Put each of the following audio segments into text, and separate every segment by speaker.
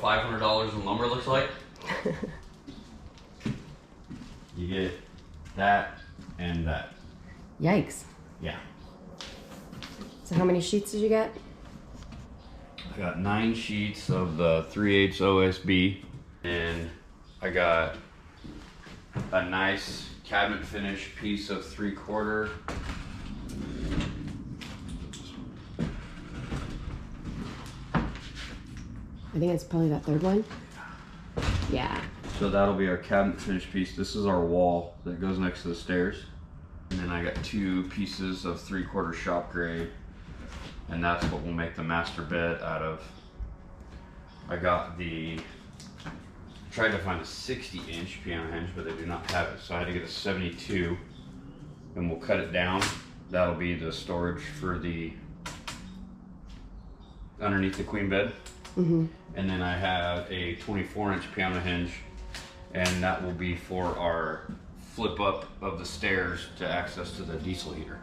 Speaker 1: $500 in lumber looks like? You get that and that.
Speaker 2: Yikes.
Speaker 1: Yeah.
Speaker 2: So how many sheets did you get?
Speaker 1: I got 9 sheets of the 3/8 OSB, and I got a nice cabinet finish piece of 3/4.
Speaker 2: I think it's probably that third one. Yeah.
Speaker 1: So that'll be our cabinet finish piece. This is our wall that goes next to the stairs. And then I got 2 pieces of 3/4 shop grade, and that's what we'll make the master bed out of. I got tried to find a 60-inch piano hinge, but they do not have it. So I had to get a 72, and we'll cut it down. That'll be the storage for the underneath the queen bed.
Speaker 2: Mm-hmm.
Speaker 1: And then I have a 24-inch piano hinge, and that will be for our flip up of the stairs to access to the diesel heater.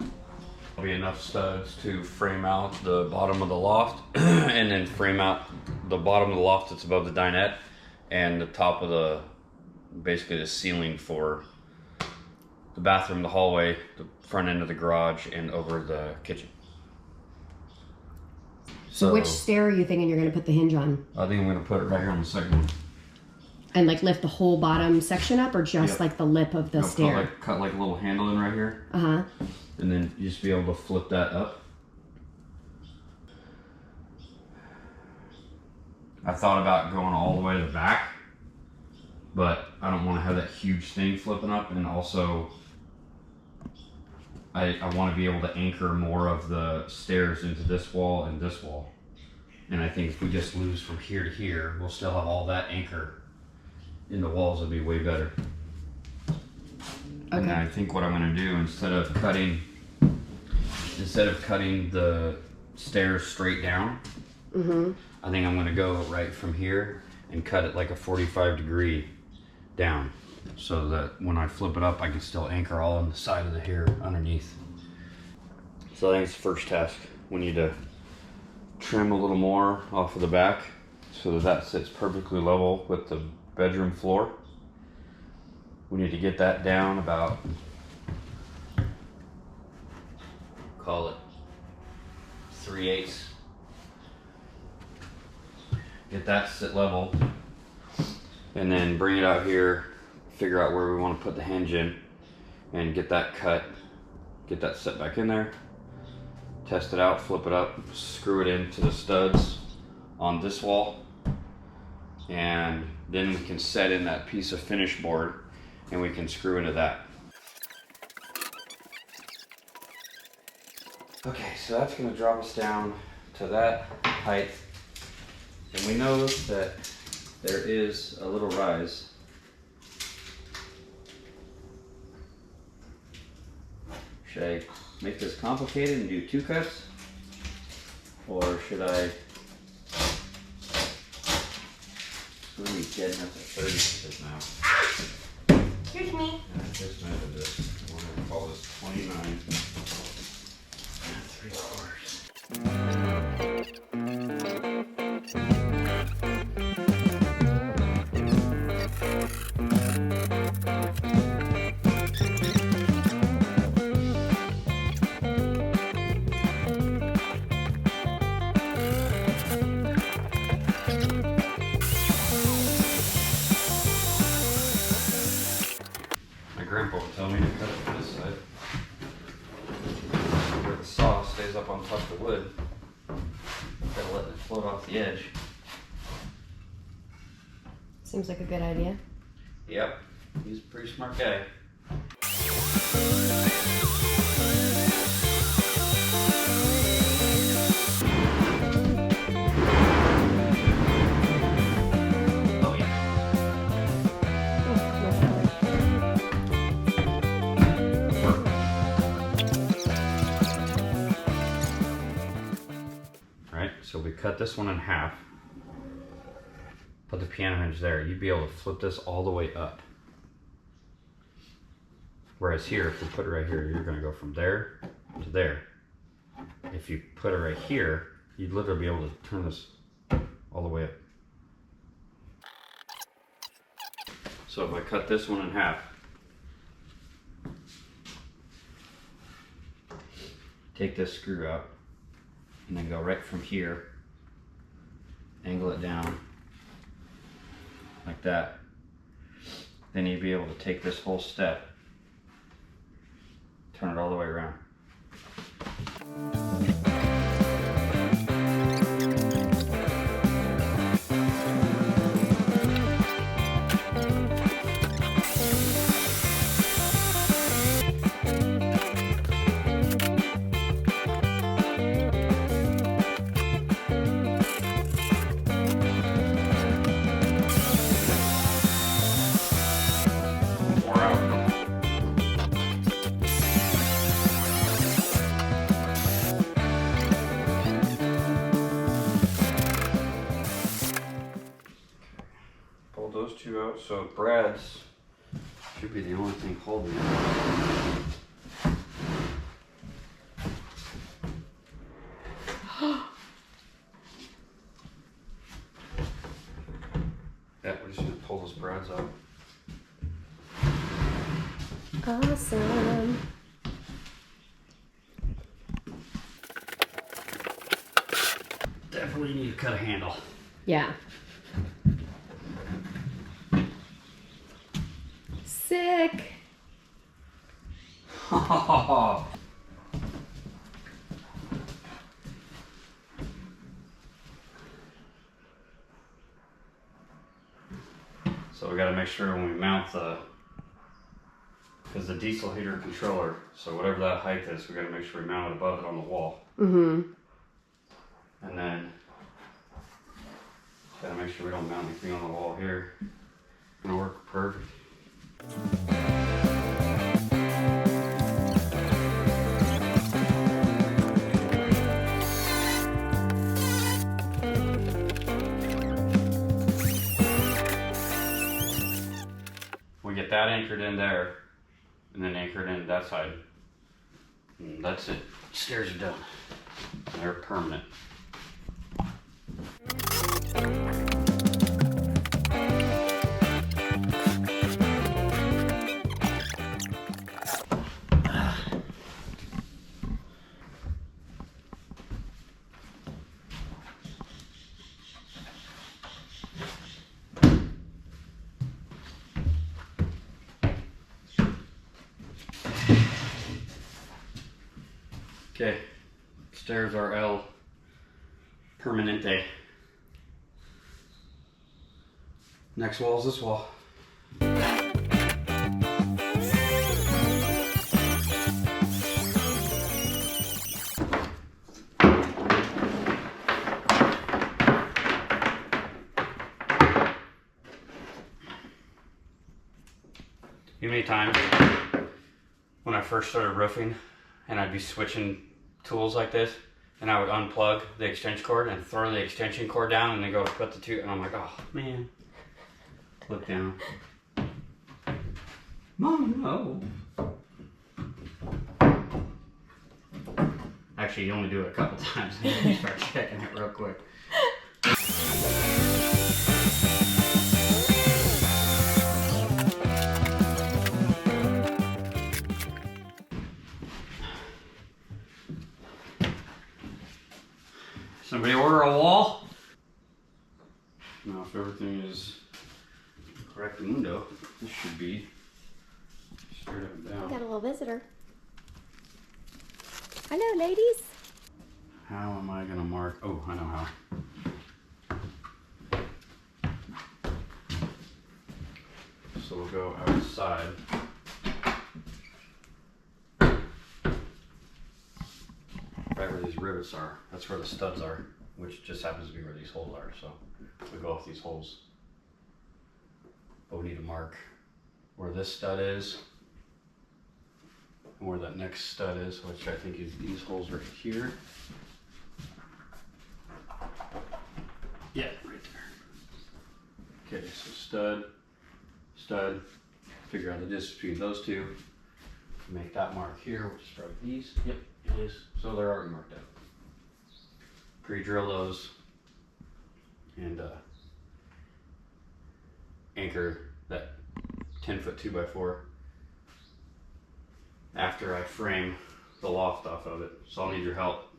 Speaker 1: There'll be enough studs to frame out the bottom of the loft and then frame out the bottom of the loft that's above the dinette and the top of the, basically the ceiling for the bathroom, the hallway, the front end of the garage, and over the kitchen.
Speaker 2: So which stair are you thinking you're going to put the hinge on?
Speaker 1: I think I'm going to put it right here on the second one.
Speaker 2: And like lift the whole bottom section up, or just like the lip of the stair?
Speaker 1: Cut like a little handle in right here.
Speaker 2: Uh-huh.
Speaker 1: And then you just be able to flip that up. I thought about going all the way to the back, but I don't want to have that huge thing flipping up, and also I want to be able to anchor more of the stairs into this wall and this wall. And I think if we just lose from here to here, we'll still have all that anchor in the walls. Would be way better. Okay. And I think what I'm going to do, instead of cutting the stairs straight down,
Speaker 2: mm-hmm.
Speaker 1: I think I'm going to go right from here and cut it like a 45-degree down, so that when I flip it up, I can still anchor all on the side of the hair underneath. So I think it's the first task. We need to trim a little more off of the back so that that sits perfectly level with the bedroom floor. We need to get that down about, call it 3/8. Get that sit level, and then bring it out here, figure out where we want to put the hinge in, and get that cut, get that set back in there, test it out, flip it up, screw it into the studs on this wall, and then we can set in that piece of finish board and we can screw into that. Okay, so that's going to drop us down to that height, and we know that there is a little rise. Should I make this complicated and do 2 cuts? Or should I really get enough at 30 now?
Speaker 2: Excuse me.
Speaker 1: I just measured this. I want to call this 29 3/4. Grandpa would tell me to cut it to this side, where the saw stays up on top of the wood. Gotta let it float off the edge.
Speaker 2: Seems like a good idea.
Speaker 1: Yep, he's a pretty smart guy. So we cut this one in half, put the piano hinge there. You'd be able to flip this all the way up. Whereas here, if we put it right here, you're gonna go from there to there. If you put it right here, you'd literally be able to turn this all the way up. So if I cut this one in half, take this screw out, and then go right from here, angle it down like that. Then you'd be able to take this whole step, turn it all the way around. Pull those two out, so Brad's should be the only thing holding it. Yeah, we're just gonna pull those Brads out.
Speaker 2: Awesome.
Speaker 1: Definitely need to cut a handle.
Speaker 2: Yeah. Sick.
Speaker 1: So we got to make sure when we mount because the diesel heater controller, so whatever that height is, we got to make sure we mount it above it on the wall.
Speaker 2: Mm-hmm.
Speaker 1: And then got to make sure we don't mount anything on the wall here. Gonna work perfect. We get that anchored in there, and then anchored in that side. And that's it. Stairs are done. They're permanent. Okay, stairs are El Permanente. Next wall is this wall. You many times when I first started roofing and I'd be switching tools like this, and I would unplug the extension cord and throw the extension cord down and then go to put the two, and I'm like, oh man. Look down. Mom, no. Actually, you only do it a couple times and then you start checking it real quick. Somebody order a wall? Now if everything is correctamundo, this should be straight up and down.
Speaker 2: Got a little visitor. Hello, ladies.
Speaker 1: How am I gonna mark? Oh, I know how. So we'll go outside. Right where these rivets are. That's where the studs are, which just happens to be where these holes are. So we go off these holes. But we need to mark where this stud is and where that next stud is, which I think is these holes right here. Yeah, right there. Okay, so stud, stud, figure out the distance between those two. Make that mark here, which is probably these. Yep, it is. So they're already marked out. Pre-drill those and anchor that 10-foot 2x4 after I frame the loft off of it. So I'll need your help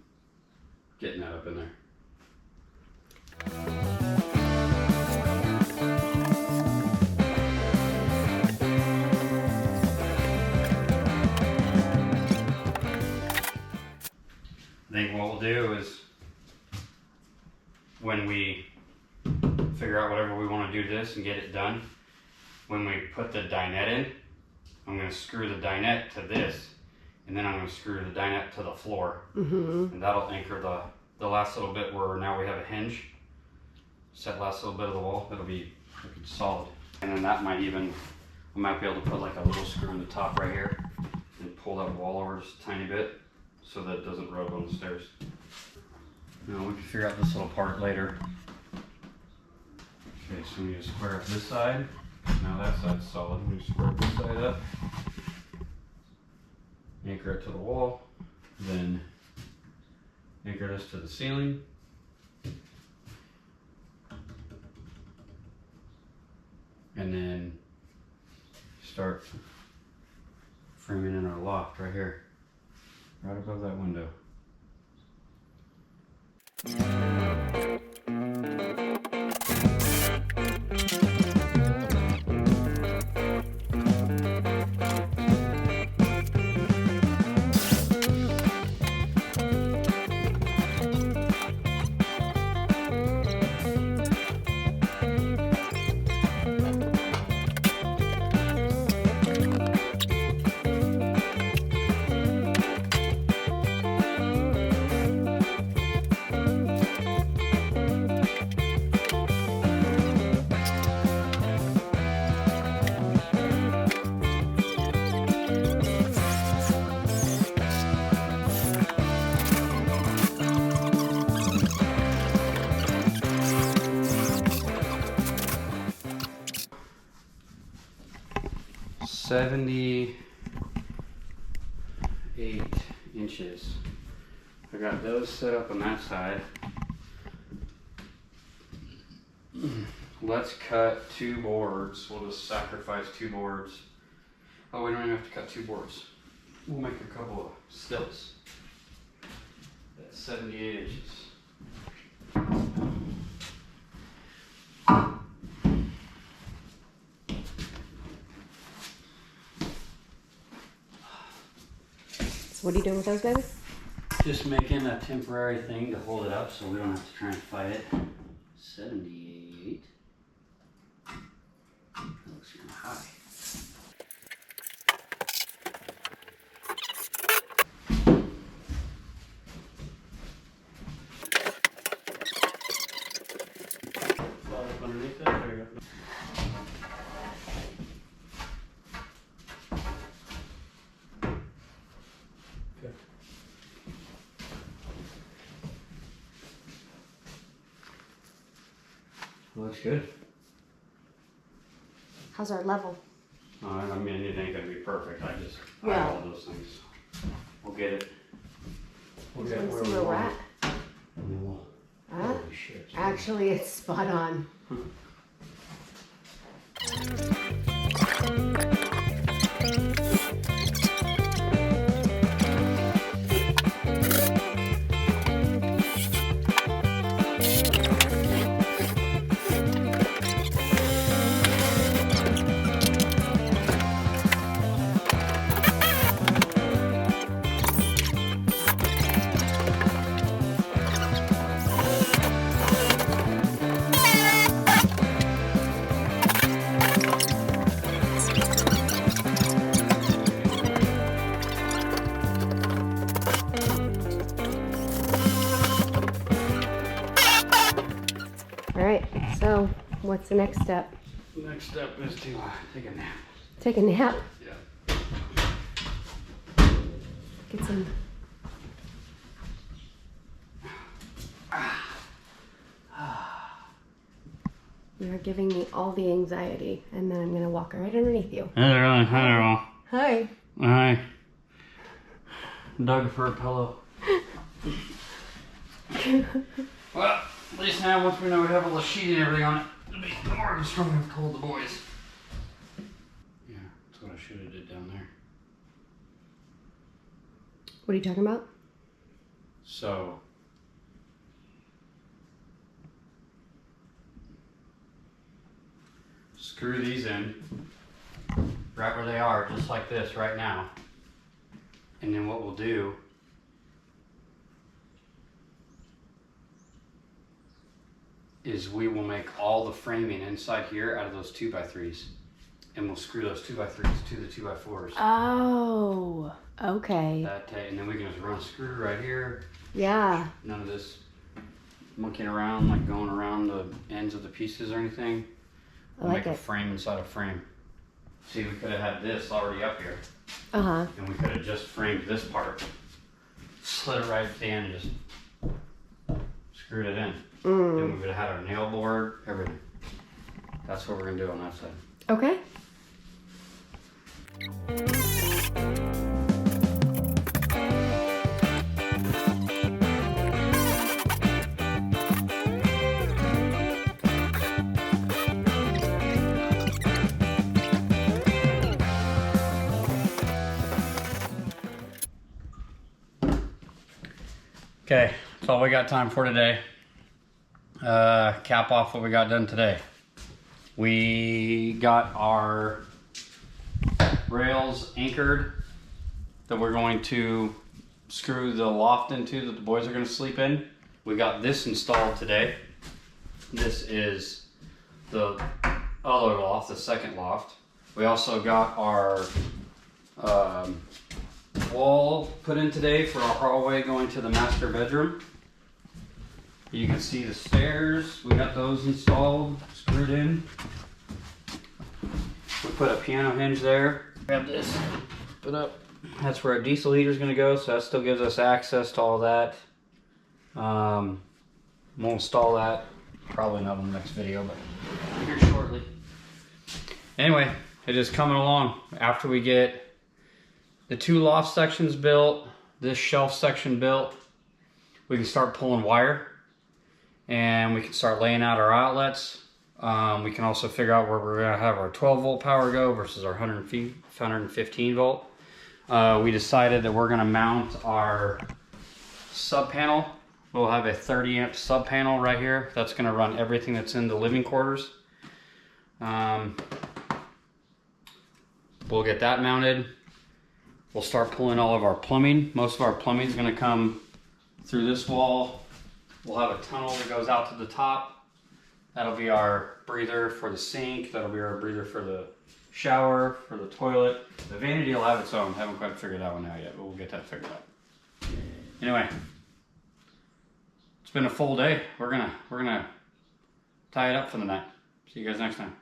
Speaker 1: getting that up in there. I think what we'll do is when we figure out whatever we want to do this and get it done, when we put the dinette in, I'm going to screw the dinette to this, and then I'm going to screw the dinette to the floor. And that'll anchor the last little bit where now we have a hinge. Set last little bit of the wall, it'll be freaking solid. And then that might even, I might be able to put like a little screw in the top right here and pull that wall over just a tiny bit so that it doesn't rub on the stairs. Now we can figure out this little part later. Okay, so we need to square up this side. Now that side's solid. We square this side up. Anchor it to the wall. Then anchor this to the ceiling. And then start framing in our loft right here. Right above that window. $78 inches. I got those set up on that side. Let's cut 2 boards. We'll just sacrifice 2 boards. Oh, we don't even have to cut 2 boards. We'll make a couple of stilts. That's 78 inches.
Speaker 2: So what are you doing with those, baby?
Speaker 1: Just making a temporary thing to hold it up so we don't have to try and fight it. 78. That looks kind of high. Slide up underneath it. There you go. Looks good.
Speaker 2: How's our level?
Speaker 1: I mean, it ain't gonna be perfect. I just
Speaker 2: Yeah.
Speaker 1: all those things. We'll get it. We'll
Speaker 2: Just
Speaker 1: get
Speaker 2: wanna
Speaker 1: where
Speaker 2: see
Speaker 1: we
Speaker 2: where we're
Speaker 1: want
Speaker 2: at.
Speaker 1: it. And then we'll.
Speaker 2: Huh?
Speaker 1: Holy shit.
Speaker 2: Actually, it's spot on. All right, so what's the next step?
Speaker 1: The next step is to take a nap.
Speaker 2: Take a nap?
Speaker 1: Yeah.
Speaker 2: Get some. You're giving me all the anxiety, and then I'm gonna walk right underneath you.
Speaker 1: Hi there all.
Speaker 2: Hi.
Speaker 1: Hi. Dug for a pillow. Well, at least now once we know we have all the sheet and everything on it, it'll be more strong enough to hold the boys.
Speaker 2: What are you talking about?
Speaker 1: So screw these in right where they are, just like this right now. And then what we'll do is we will make all the framing inside here out of those 2x3s. And we'll screw those 2x3s to the 2x4s.
Speaker 2: Oh, okay.
Speaker 1: And then we can just run a screw right here.
Speaker 2: Yeah.
Speaker 1: None of this monkeying around, like going around the ends of the pieces or anything. We'll make a frame inside a frame. See, we could have had this already up here.
Speaker 2: Uh-huh.
Speaker 1: And we could have just framed this part, slid it right at the end, and just screwed it in. Then we would have had our nail board, everything. That's what we're gonna do on that side.
Speaker 2: Okay.
Speaker 1: Okay, that's all we got time for today. Cap off what we got done today. We got our rails anchored that we're going to screw the loft into that the boys are going to sleep in. We got this installed today. This is the other loft, the second loft. We also got our wall put in today for our hallway going to the master bedroom. You can see the stairs. We got those installed, screwed in. We put a piano hinge there. Grab this, put up. That's where our diesel heater is going to go, so that still gives us access to all that. We'll install that. Probably not in the next video, but here shortly. Anyway, it is coming along. After we get the 2 loft sections built, this shelf section built, we can start pulling wire and we can start laying out our outlets. We can also figure out where we're going to have our 12 volt power go versus our 115 volt. We decided that we're going to mount our sub panel. We'll have a 30 amp sub panel right here. That's going to run everything that's in the living quarters. We'll get that mounted. We'll start pulling all of our plumbing. Most of our plumbing is going to come through this wall. We'll have a tunnel that goes out to the top. That'll be our breather for the sink. That'll be our breather for the shower, for the toilet. The vanity will have its own. Haven't quite figured that one out yet, but we'll get that figured out. Anyway, it's been a full day. We're gonna tie it up for the night. See you guys next time.